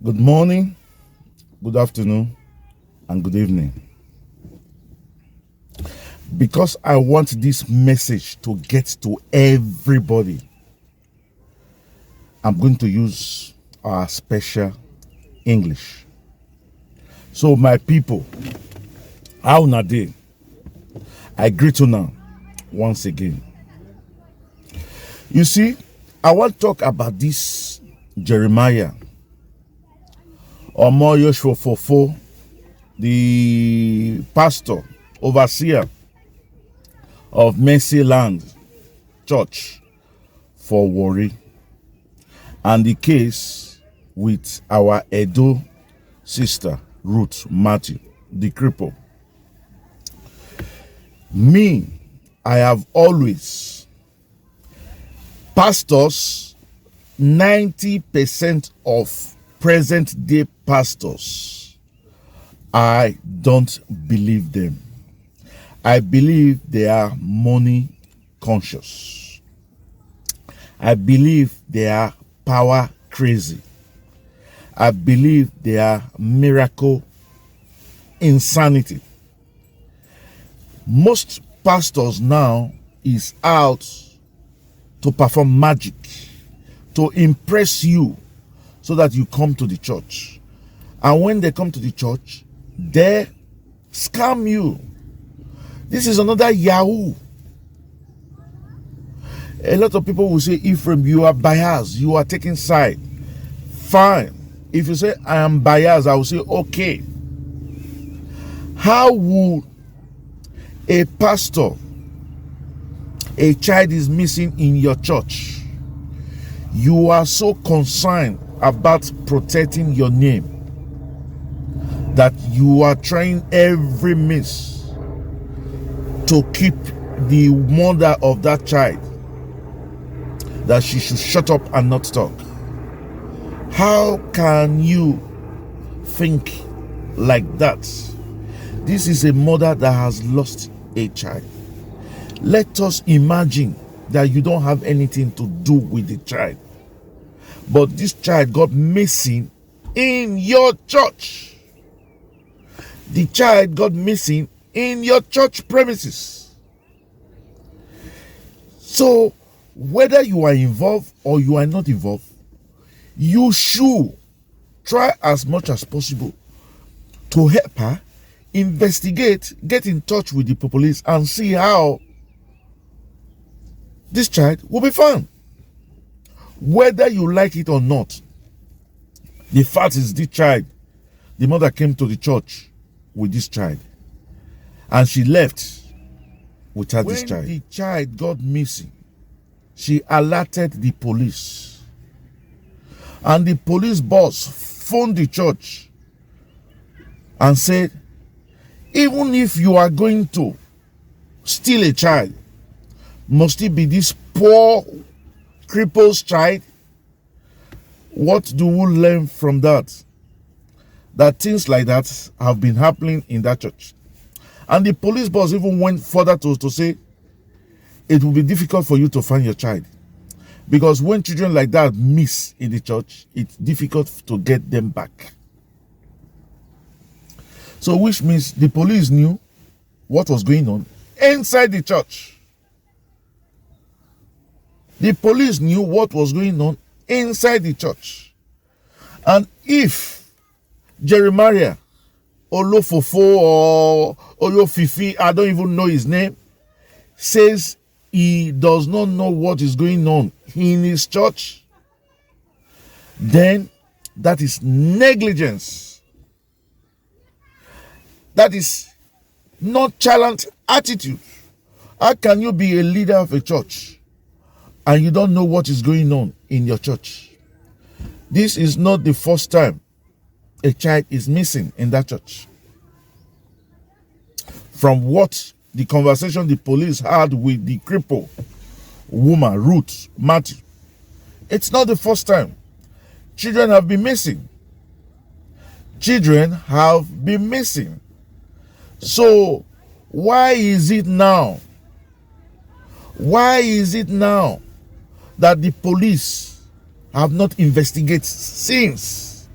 Good morning, good afternoon, and good evening. Because I want this message to get to everybody, I'm going to use our special English. So, my people, how na dey? I greet you now once again. You see, I want to talk about this Jeremiah Omoto Fufeyin, the pastor, overseer of Mercy Land Church for Warri, and the case with our Edo sister Ruth Matthew, the cripple. Me, I have always, pastors, 90% of present day pastors, I don't believe them. I believe they are money conscious. I believe they are power crazy. I believe they are miracle insanity. Most pastors now is out to perform magic, to impress you so that you come to the church. And when they come to the church, they scam you. This is another Yahoo. A lot of people will say, Ephraim, you are biased, you are taking side. Fine. If you say I am biased, I will say okay. How would a pastor, a child is missing in your church, you are so concerned about protecting your name that you are trying every means to keep the mother of that child, that she should shut up and not talk? How can you think like that? This is a mother that has lost a child. Let us imagine that you don't have anything to do with the child, but this child got missing in your church. The child got missing in your church premises. So whether you are involved or you are not involved, you should try as much as possible to help her investigate, get in touch with the police, and see how this child will be found. Whether you like it or not, the fact is this child, the mother came to the church with this child and she left without this child. When the child got missing, she alerted the police, and the police boss phoned the church and said, even if you are going to steal a child, must it be this poor cripple's child? What do we learn from that? That things like that have been happening in that church. And the police boss even went further to say it will be difficult for you to find your child, because when children like that miss in the church, it's difficult to get them back. So which means the police knew what was going on inside the church. The police knew what was going on inside the church. And if Jeremiah Omoto Fufeyin or Omoto Fufeyin, I don't even know his name, says he does not know what is going on in his church, then that is negligence. That is nonchalant attitude. How can you be a leader of a church and you don't know what is going on in your church? This is not the first time a child is missing in that church. From what the conversation the police had with the cripple woman, Ruth Matthew, it's not the first time. Children have been missing. Children have been missing. So why is it now? Why is it now that the police have not investigated since?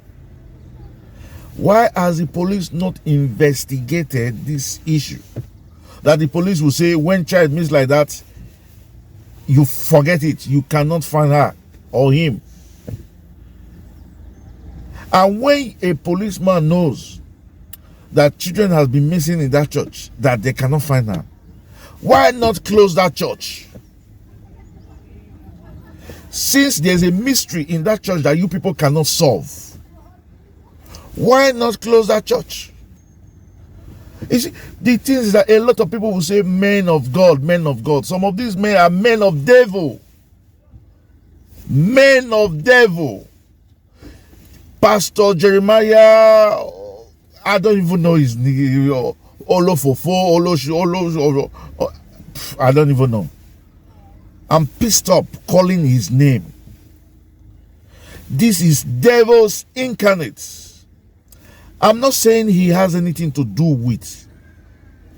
Why has the police not investigated this issue? That the police will say, when child meets like that, you forget it. You cannot find her or him. And when a policeman knows that children has been missing in that church, that they cannot find her, why not close that church? Since there's a mystery in that church that you people cannot solve, why not close that church? You see, the thing is that a lot of people will say men of God, men of God. Some of these men are men of devil. Men of devil. Pastor Jeremiah, I don't even know his name. I don't even know. I'm pissed up calling his name. This is devils incarnate. I'm not saying he has anything to do with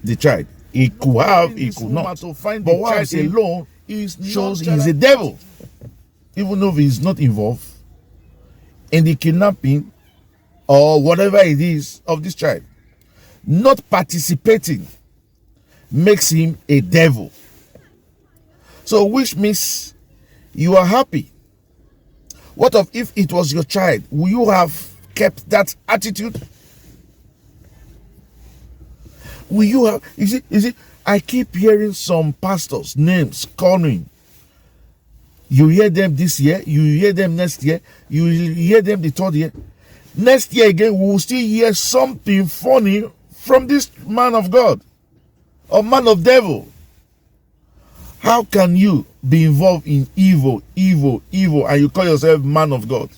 the child. He could have, he could not. But what I'm saying alone shows he's a devil. Even though he's not involved in the kidnapping or whatever it is of this child. Not participating makes him a devil. So which means you are happy. What if it was your child? Will you have kept that attitude? Will you have, you see, I keep hearing some pastors' names calling. You hear them this year, you hear them next year, you hear them the third year. Next year again, we will still hear something funny from this man of God or man of devil. How can you be involved in evil, and you call yourself man of God?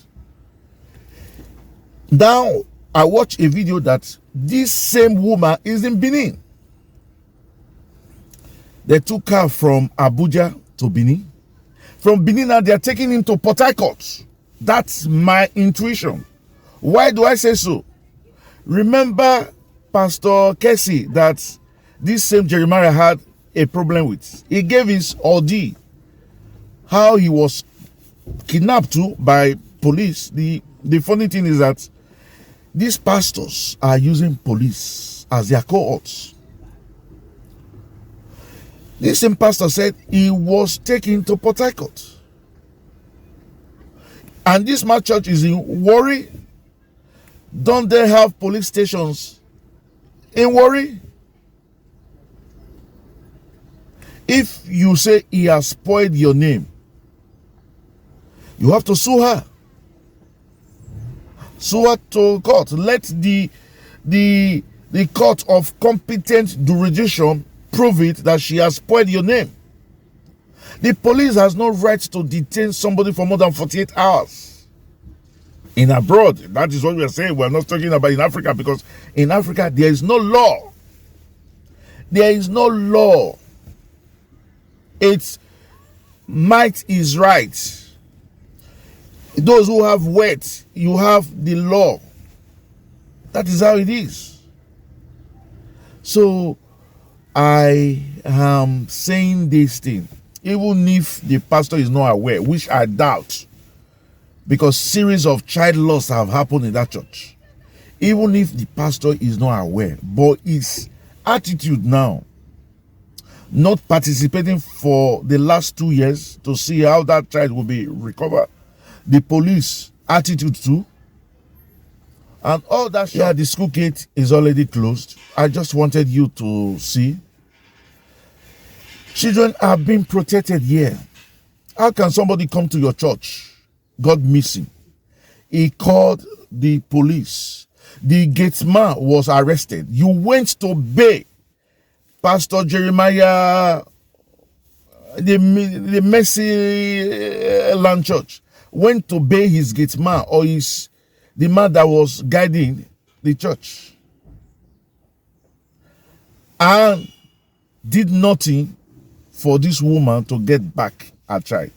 Now, I watched a video that this same woman is in Benin. They took her from Abuja to Benin. From Benin, now they are taking him to Port Harcourt. That's my intuition. Why do I say so? Remember Pastor Casey that this same Jeremiah had a problem with. He gave his ordeal, how he was kidnapped too by police. The funny thing is that these pastors are using police as their cohorts. This same pastor said he was taken to Port Harcourt. And this my church is in Warri. Don't they have police stations in Warri? If you say he has spoiled your name, you have to sue her. Sue her to court. Let the court of competent jurisdiction prove it that she has spoiled your name. The police has no right to detain somebody for more than 48 hours. In abroad, that is what we are saying. We are not talking about in Africa, because in Africa there is no law. There is no law. It's might is right. Those who have weight, you have the law. That is how it is. So I am saying this thing, even if the pastor is not aware, which I doubt, because series of child loss have happened in that church. Even if the pastor is not aware, but his attitude now, not participating for the last 2 years to see how that child will be recovered, the police attitude too, and all that. Yeah, the school gate is already closed. I just wanted you to see. Children are being protected here. How can somebody come to your church, got missing? He called the police. The gate man was arrested. You went to bail Pastor Jeremiah, the Mercy Land Church, went to bail his gate man, or the man that was guiding the church, and did nothing for this woman to get back her child.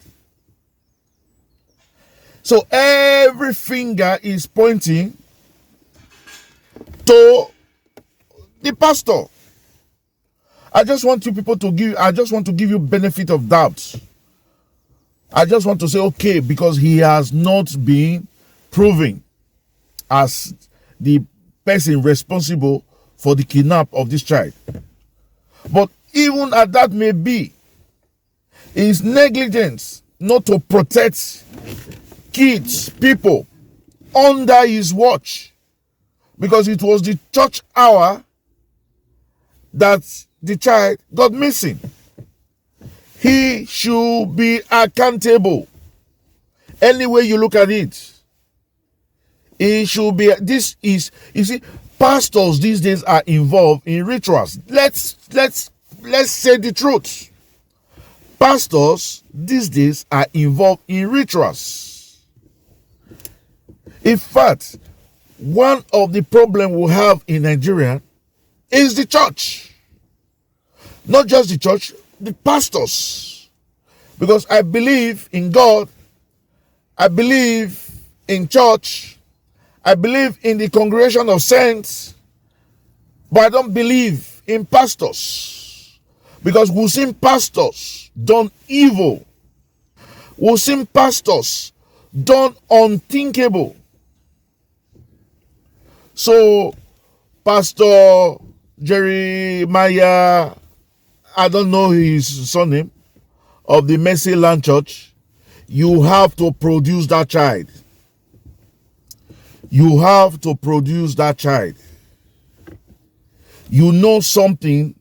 So every finger is pointing to the pastor. I just want you people to give you benefit of doubt. I just want to say, okay, because he has not been proven as the person responsible for the kidnap of this child. But even as that may be, his negligence not to protect kids, people under his watch, because it was the church hour that the child got missing. He should be accountable. Any way you look at it, he should be. This is, you see, pastors these days are involved in rituals. Let's say the truth. Pastors these days are involved in rituals. In fact, one of the problems we have in Nigeria is the church. Not just the church, the pastors. Because I believe in God, I believe in church, I believe in the congregation of saints, but I don't believe in pastors. Because we've seen pastors done evil. We've seen pastors done unthinkable. So, Pastor Jeremiah, I don't know his surname, of the Mercy Land Church, you have to produce that child. You have to produce that child. You know something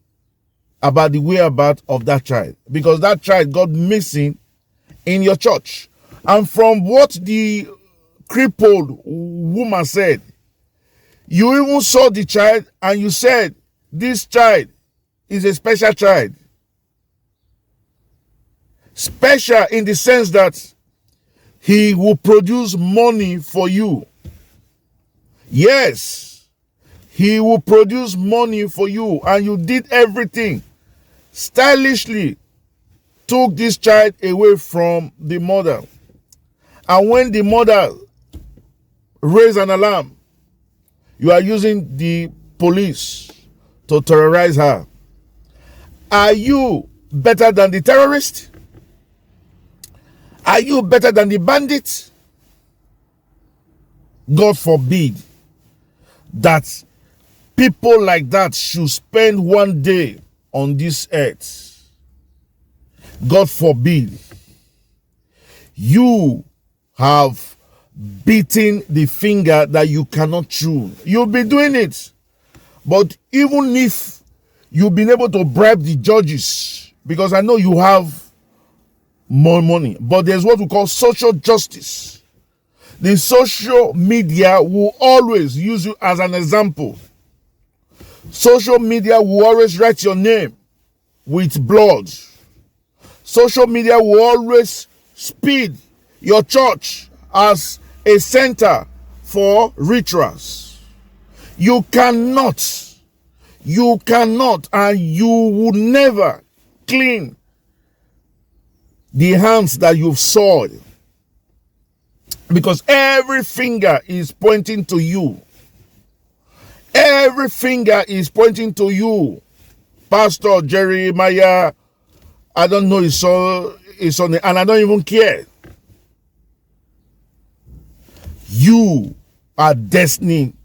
about the whereabouts of that child, because that child got missing in your church. And from what the crippled woman said, you even saw the child and you said, this child is a special child. Special in the sense that he will produce money for you. Yes, he will produce money for you, and you did everything stylishly, took this child away from the mother. And when the mother raised an alarm, you are using the police to terrorize her. Are you better than the terrorist? Are you better than the bandit? God forbid that people like that should spend one day on this earth. God forbid. You have beaten the finger that you cannot chew. You'll be doing it. But even if you've been able to bribe the judges, because I know you have more money, but there's what we call social justice. The social media will always use you as an example. Social media will always write your name with blood. Social media will always speed your church as a center for rituals. You cannot, and you will never clean the hands that you've soiled, because every finger is pointing to you. Every finger is pointing to you. Pastor Jeremiah, I don't know his son, and I don't even care. You are destined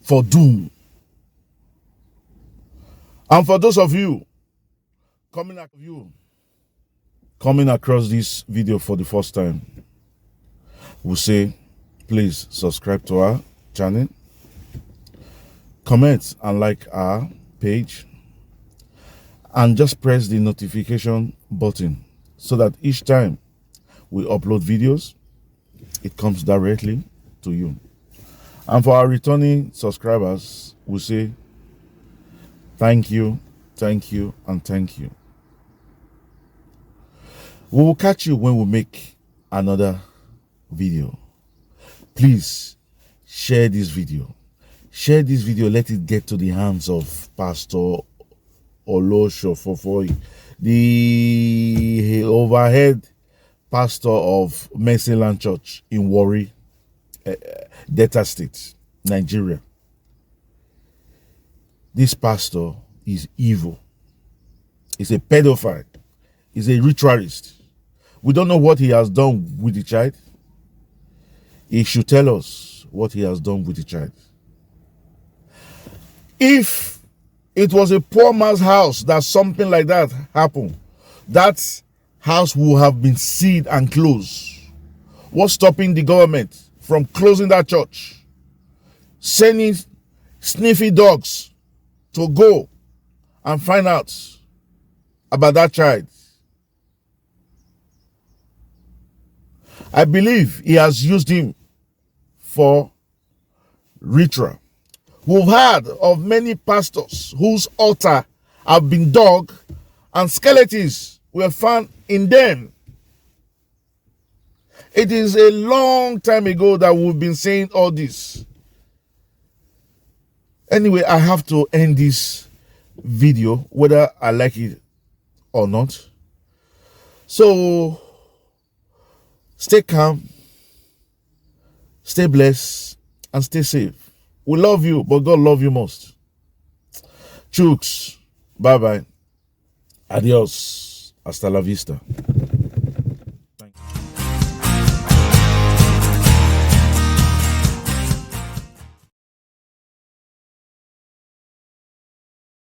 for doom. And for those of you coming across this video for the first time, we say, please subscribe to our channel, comment and like our page, and just press the notification button so that each time we upload videos, it comes directly to you. And for our returning subscribers, we say thank you, and thank you. We will catch you when we make another video. Please share this video. Share this video. Let it get to the hands of Pastor Omoto Fufeyin, the overhead pastor of Mercy Land Church in Warri, Delta State, Nigeria. This pastor is evil. He's a pedophile. He's a ritualist. We don't know what he has done with the child. He should tell us what he has done with the child. If it was a poor man's house that something like that happened, that house would have been sealed and closed. What's stopping the government from closing that church? Sending sniffy dogs to go and find out about that child. I believe he has used him for ritual. We've heard of many pastors whose altar have been dug and skeletons were found in them. It is a long time ago that we've been saying all this. Anyway, I have to end this video, whether I like it or not. So, stay calm, stay blessed, and stay safe. We love you, but God loves you most. Chooks. Bye-bye. Adios. Hasta la vista.